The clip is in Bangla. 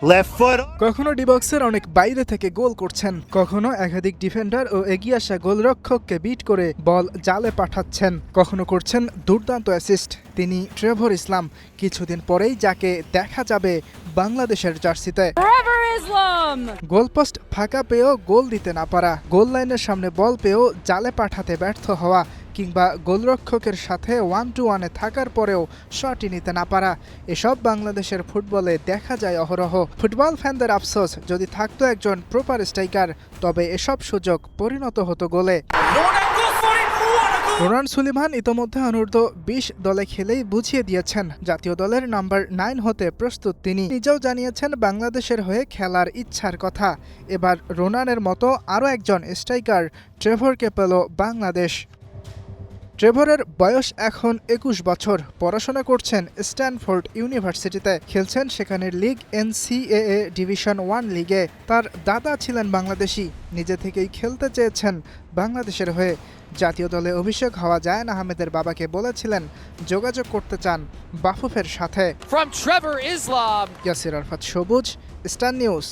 Left foot. কখনো ডিবক্সের অনেক বাইরে থেকে গোল করছেন, কখনো একাধিক ডিফেন্ডার ও এগিয়ে আসা গোলরক্ষককে বিট করে বল জালে পাঠাচ্ছেন, কখনো করছেন দুর্দান্ত অ্যাসিস্ট। তিনি ট্রেভর ইসলাম, কিছুদিন পরেই যাকে দেখা যাবে বাংলাদেশের জার্সিতে। গোলপোস্ট ফাঁকা পেয়েও গোল দিতে না পারা, গোল লাইনের সামনে বল পেয়েও জালে পাঠাতে ব্যর্থ হওয়া, কিংবা গোলরক্ষকের সাথে 1-1-এ থাকার পরেও শটই নিতে না পারা, এসব বাংলাদেশের ফুটবলে দেখা যায় অহরহ। ফুটবল ফ্যানদের আফসোস, যদি থাকতো একজন প্রপার স্ট্রাইকার তবে এসব সুযোগ পরিণত হতো গোলে। রোনান সুলিমান ইতোমধ্যে অনূর্ধ্ব-20 দলে খেলেই বুঝিয়ে দিয়েছেন জাতীয় দলের নাম্বার 9 হতে প্রস্তুত। তিনি নিজেও জানিয়েছেন বাংলাদেশের হয়ে খেলার ইচ্ছার কথা। এবার রোনানের মতো আরও একজন স্ট্রাইকার ট্রেভরকে পেল বাংলাদেশ। ট্রেভরের বয়স এখন 21 বছর, পড়াশোনা করছেন স্ট্যানফোর্ড ইউনিভার্সিটিতে, খেলছেন সেখানের লিগ NCAA ডিভিশন 1 লিগে। তার দাদা ছিলেন বাংলাদেশি, নিজে থেকেই খেলতে চেয়েছেন বাংলাদেশের হয়ে। জাতীয় দলে অভিষেক হওয়া জায়ান আহমেদের বাবাকে বলেছিলেন যোগাযোগ করতে চান বাফুফের সাথে। From Trevor Islam. Yasir Arafat সবুজ, স্টার নিউজ।